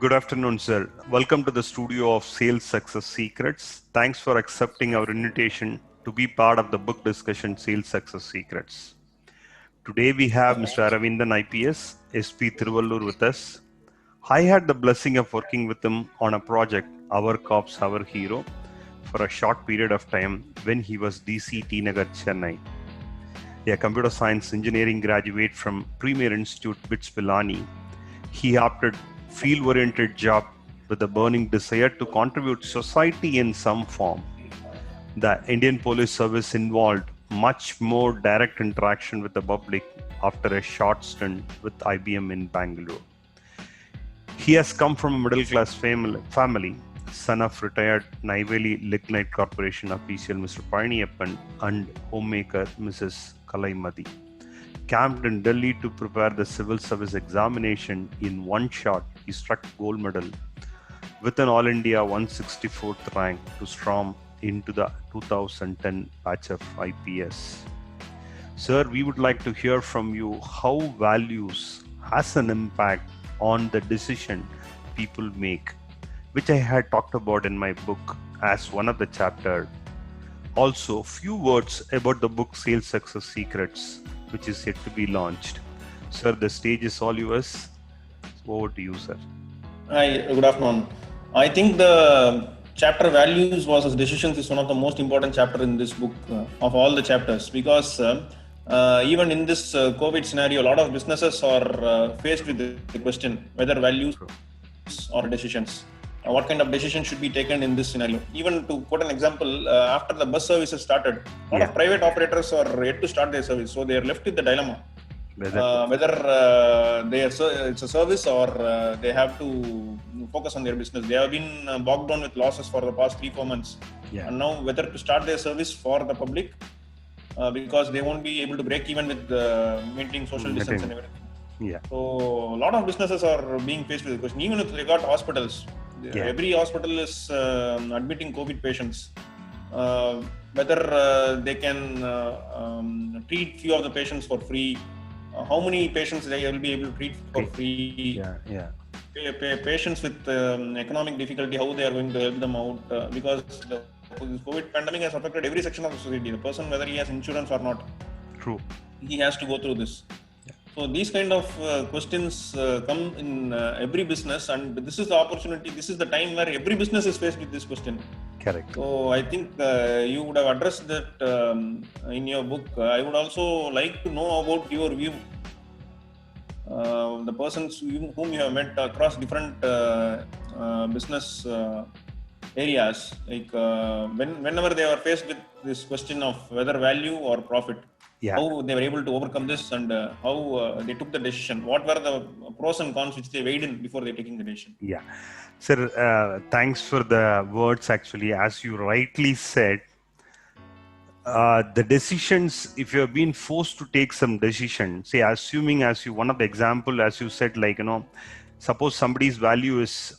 Good afternoon, sir. Welcome to the studio of Sales Success Secrets. Thanks for accepting our invitation to be part of the book discussion Sales Success Secrets. Today we have Mr. Aravindhan, IPS, SP Thiruvallur with us. I had the blessing of working with him on a project, Our Cops, Our Hero, for a short period of time when he was DC T Nagar, Chennai. A computer science engineering graduate from Premier Institute, Pilani. He opted field-oriented job with a burning desire to contribute society in some form. The Indian Police Service involved much more direct interaction with the public after a short stint with IBM in Bengaluru. He has come from a middle-class family, son of retired Neyveli Lignite Corporation official Mr. Palaniappan and homemaker Mrs. Kalaimadi. Camped in Delhi to prepare the civil service examination, in one shot he struck gold medal with an All India 164th rank to storm into the 2010 batch of IPS. Sir, we would like to hear from you how values has an impact on the decision people make, which I had talked about in my book as one of the chapters. Also, few words about the book Sales Success Secrets, which is yet to be launched. Sir, the stage is all yours. Over to you, sir. Hi, good afternoon. I think the chapter values versus decisions is one of the most important chapter in this book of all the chapters, because even in this COVID scenario, a lot of businesses are faced with the question whether values or decisions. What kind of decision should be taken in this scenario? Even to quote an example, after the bus services started, a lot of private operators are yet to start their service, so they are left with the dilemma whether it's a service or they have to focus on their business. They have been bogged down with losses for the past 3-4 months, and now whether to start their service for the public because they won't be able to break even with maintaining social distance and everything. So a lot of businesses are being faced with the question. Even with regard to hospitals, every hospital is admitting COVID patients. Whether they can treat few of the patients for free, how many patients they will be able to treat for free. Patients with economic difficulty, how they are going to help them out, because the COVID pandemic has affected every section of the society. The person, whether he has insurance or not, he has to go through this. So these kind of questions come in every business, and this is the opportunity, this is the time where every business is faced with this question. Correct. So I think you would have addressed that in your book. I would also like to know about your view. The persons whom you have met across different business areas, like whenever they are faced with this question of whether value or profit, how they were able to overcome this, and how they took the decision. What were the pros and cons which they weighed in before they taking the decision? Sir, thanks for the words. Actually, as you rightly said, the decisions, if you have been forced to take some decision, say assuming one of the example, as you said, suppose somebody's value is,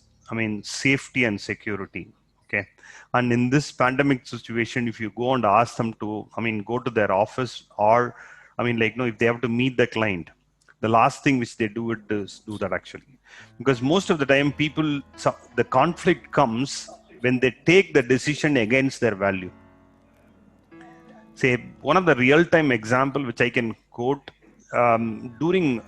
safety and security. Okay. And in this pandemic situation, if you go and ask them to, go to their office, or, if they have to meet the client, the last thing which they do is do that actually. Because most of the time the conflict comes when they take the decision against their value. Say, one of the real-time example which I can quote, during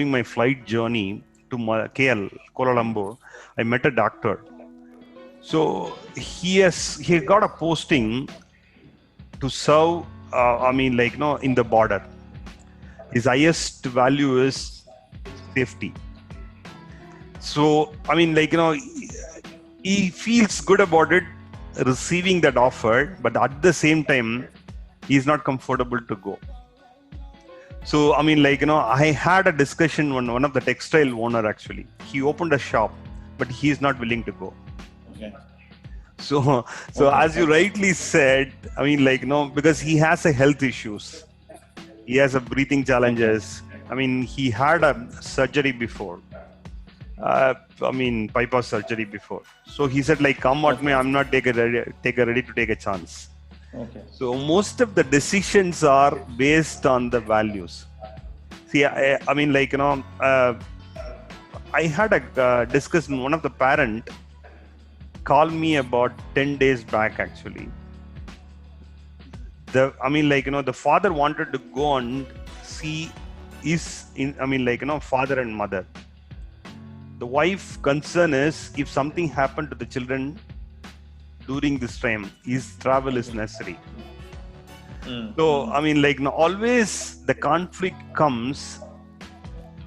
my flight journey to KL, Kuala Lumpur, I met a doctor. So he got a posting to serve, in the border. His highest value is safety. So, he feels good about it, receiving that offer, but at the same time, he's not comfortable to go. So, I had a discussion with one of the textile owner actually. He opened a shop, but he is not willing to go. Okay. So as you rightly said, because he has a health issues. He has a breathing challenges. He had a surgery before. Bypass surgery before. So he said, come what may, I'm not ready to take a chance. Okay. So most of the decisions are based on the values. See, I I had a discussion. One of the parent called me about 10 days back actually. The father wanted to go and see father and mother. The wife concern is if something happened to the children during this time, his travel is necessary. So always the conflict comes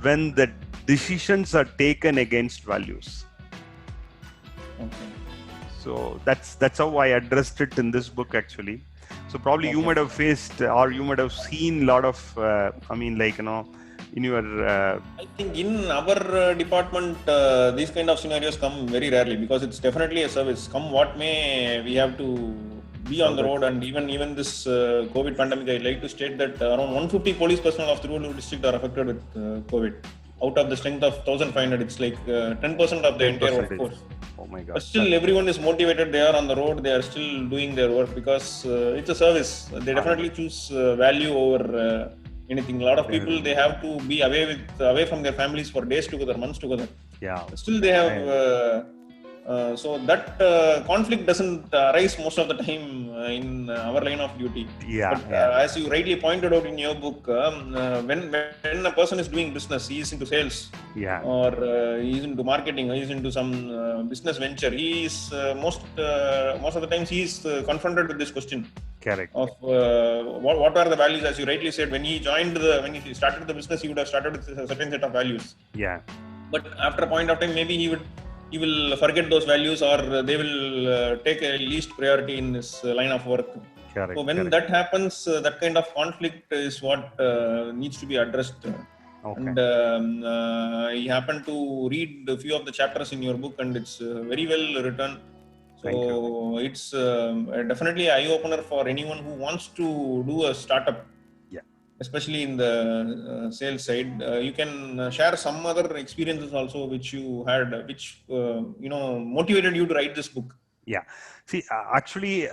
when the decisions are taken against values. So that's how I addressed it in this book actually. So probably you might have faced or you might have seen a lot of in your I think in our department these kind of scenarios come very rarely, because it's definitely a service. Come what may, we have to be on the road. And even this COVID pandemic, I'd like to state that around 150 police personnel of Thiruvallur district are affected with COVID. Out of the strength of 1,500, it's like 10% of the entire workforce. Oh my God! But still, everyone is motivated. They are on the road. They are still doing their work because it's a service. They definitely choose value over anything. A lot of people, they have to be away from their families for days together, months together. Yeah. Still, they have. So that conflict doesn't arise most of the time in our line of duty. But as you rightly pointed out in your book, when a person is doing business, he is into sales, or he is into marketing, or he is into some business venture. He is most of the times he is confronted with this question. Correct. Of what are the values? As you rightly said, when he started the business, he would have started with a certain set of values. Yeah. But after a point of time, maybe he will forget those values, or they will take a least priority in this line of work. Correct. So when that happens, that kind of conflict is what needs to be addressed. Okay. And I happened to read a few of the chapters in your book, and it's very well written. So it's definitely an eye-opener for anyone who wants to do a startup. Especially in the sales side. You can share some other experiences also which you had, which motivated you to write this book. Yeah. See, actually,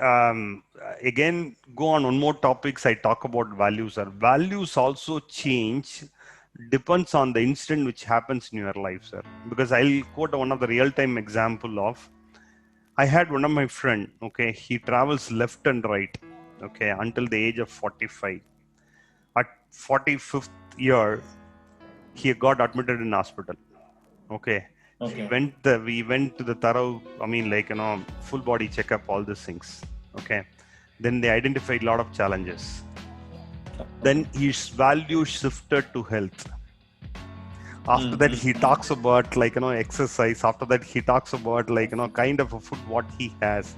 again, go on one more topics. I talk about values. Or values also change, depends on the instant which happens in your life, sir. Because I'll quote one of the real-time example of, I had one of my friend. Okay, he travels left and right. Okay, until the age of 45. At 45th year, he got admitted in hospital. Okay. We went to the thorough, full body checkup, all these things. Okay. Then they identified a lot of challenges. Then his value shifted to health. After that, he talks about exercise. After that, he talks about kind of a food what he has.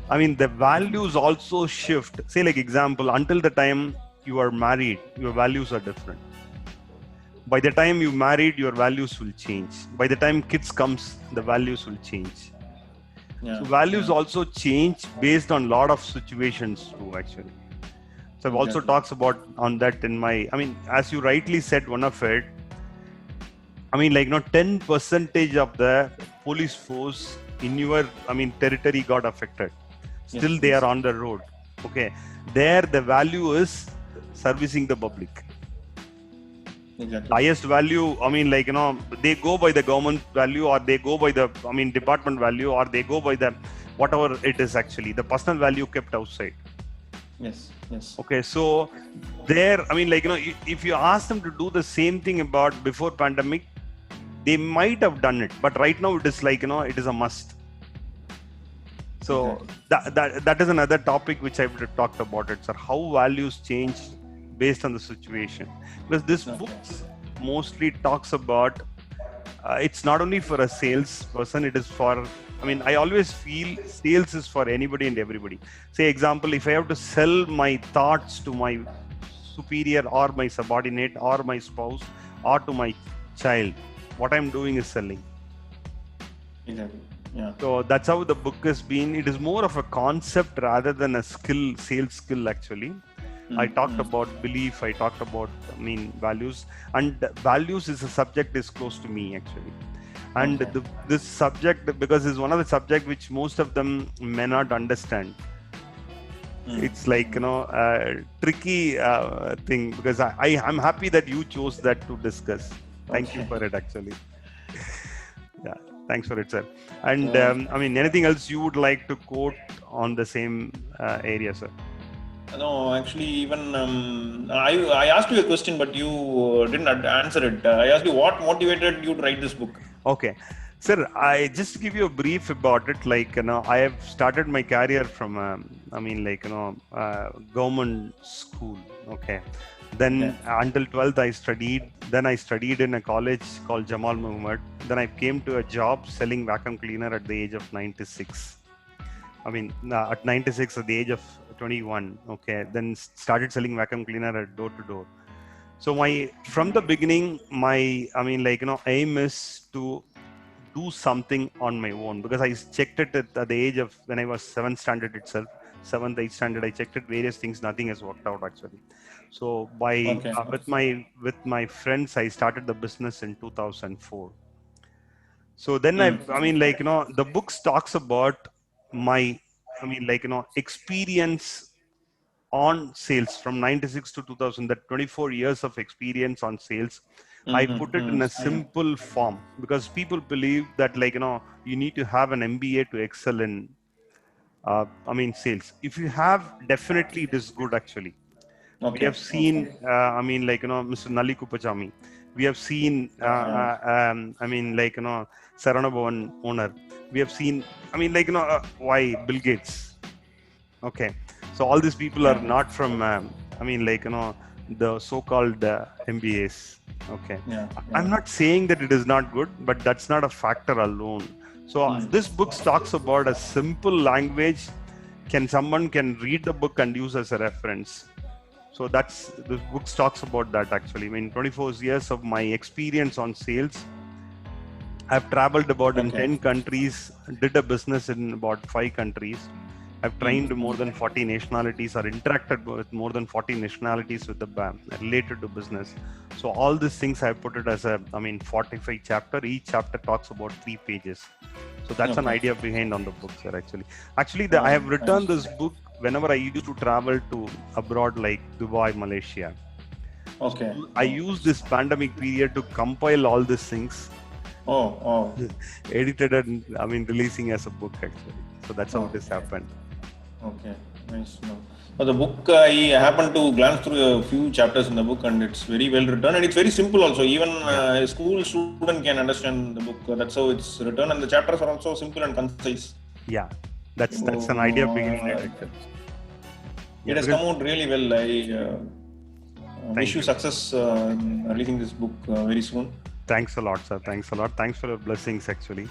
The values also shift. Say example, until the time you are married, your values are different. By the time you married, your values will change. By the time kids comes, the values will change. So values also change based on lot of situations too, actually. So I've also talks about on that in my, as you rightly said, one of it, 10% of the police force in your, territory got affected. Still they are on the road. Okay. There the value is servicing the public. Exactly. Highest value, they go by the government value, or they go by the, department value, or they go by the, whatever it is actually, the personal value kept outside. Yes. Okay, so there, if you ask them to do the same thing about before pandemic, they might have done it, but right now it is it is a must. So that is another topic which I've talked about it, sir. How values change based on the situation. Because this book mostly talks about, it's not only for a sales person, it is for, I always feel sales is for anybody and everybody. Say example, if I have to sell my thoughts to my superior or my subordinate or my spouse or to my child, what I'm doing is selling. Exactly. Yeah. So that's how the book has been. It is more of a concept rather than a skill, sales skill actually. I talked about belief, I talked about values, and values is a subject is close to me actually. And this subject, because it's one of the subject which most of them may not understand. It's a tricky thing, because I'm happy that you chose that to discuss. Thank you for it actually. Yeah, thanks for it, sir. And Uh, I mean, anything else you would like to quote on the same area, sir? no, actually, even I asked you a question, but you didn't answer it. I asked you what motivated you to write this book. Okay, sir. I just give you a brief about it. Like I have started my career from I mean, like government school. Okay, Yeah. then until 12th I studied. Then I studied in a college called Jamal Muhammad. Then I came to a job selling vacuum cleaner at the age of 96. I mean, at 96 at the age of 21. Okay, then started selling vacuum cleaner at door to door. So my from the beginning, my I mean, aim is to do something on my own, because I checked it at the age of when I was seventh standard itself, seventh, eighth standard. I checked it various things. Nothing has worked out actually. So by Okay. with my friends, I started the business in 2004. So then Mm. I mean, the books talks about my, I mean, experience on sales from 96 to 2000, that 24 years of experience on sales. I Mm-hmm. put it in a simple form because people believe that you need to have an MBA to excel in I mean sales. If you have, definitely it is good actually. We Okay. have seen I mean, Mr. Nali Kupachami. We have seen Yeah. I mean, Sarana Bhavan owner. We have seen, I mean, why Bill Gates. Okay, so all these people are Yeah. not from I mean, the so-called MBAs. Okay, Yeah. I'm Yeah. not saying that it is not good, but that's not a factor alone. So Mm. this book talks about a simple language. Can someone can read the book and use as a reference? So that's the book talks about that actually. I mean, 24 years of my experience on sales. I've traveled about in Okay. 10 countries, did a business in about 5 countries. I've trained more than 40 nationalities or interacted with more than 40 nationalities with the related to business. So all these things I put it as a, I mean, 45 chapter. Each chapter talks about 3 pages. So that's an Okay. idea behind on the book, sir. Actually, I Oh, have written nice. this book whenever I used to travel to abroad, like Dubai, Malaysia. Okay. I Oh. used this pandemic period to compile all these things, Oh. Oh. edited and I mean releasing as a book actually. So that's how Oh. this happened. Okay. Nice. No. So the book, I happened to glance through a few chapters in the book, and it's very well written, and it's very simple also. Even Yeah, a school student can understand the book. That's how it's written, and the chapters are also simple and concise. yeah. That's an idea So, behind it actually. it Yeah, has because come out really well. I wish thank you you. success in releasing this book very soon. Thanks a lot, sir. Thanks a lot. Thanks for your blessings actually.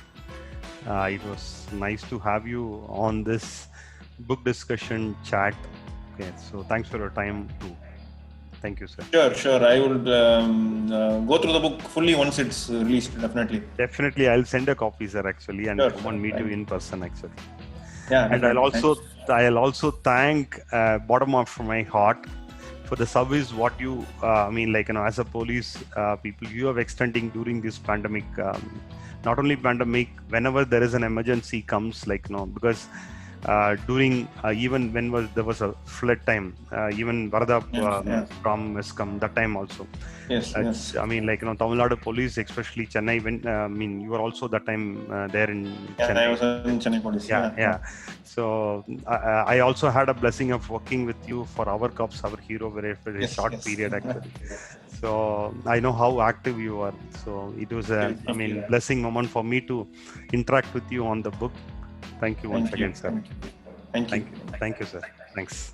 It was nice to have you on this book discussion chat. Okay, so thanks for your time too. Thank you, sir. Sure, sure. I would go through the book fully once it's released, definitely. Definitely, I'll send a copy, sir, actually, and Sure, come sure. and meet you Thank you. in person, actually. Yeah, And definitely. Thanks. I'll also thank bottom of my heart for the service what you I mean, as a police people you have extending during this pandemic. Not only pandemic, whenever there is an emergency comes, because during even when there was a flood time, even Varada Yes, yes, from Mescom, that time also. yes, It's, yes. I mean, Tamil Nadu police, especially Chennai. When I mean, you were also that time there in Yeah, I Chennai. was in Chennai Police. Yeah, Yeah, yeah. yeah. So I also had a blessing of working with you for our cops, our hero, very very Yes, short yes. period actually. So I know how active you are. So it was a, I Thank mean, you. blessing moment for me to interact with you on the book. Thank you once Thank you. again, sir. Thank you. Thank you. Thank you. Thank you, sir. Thanks.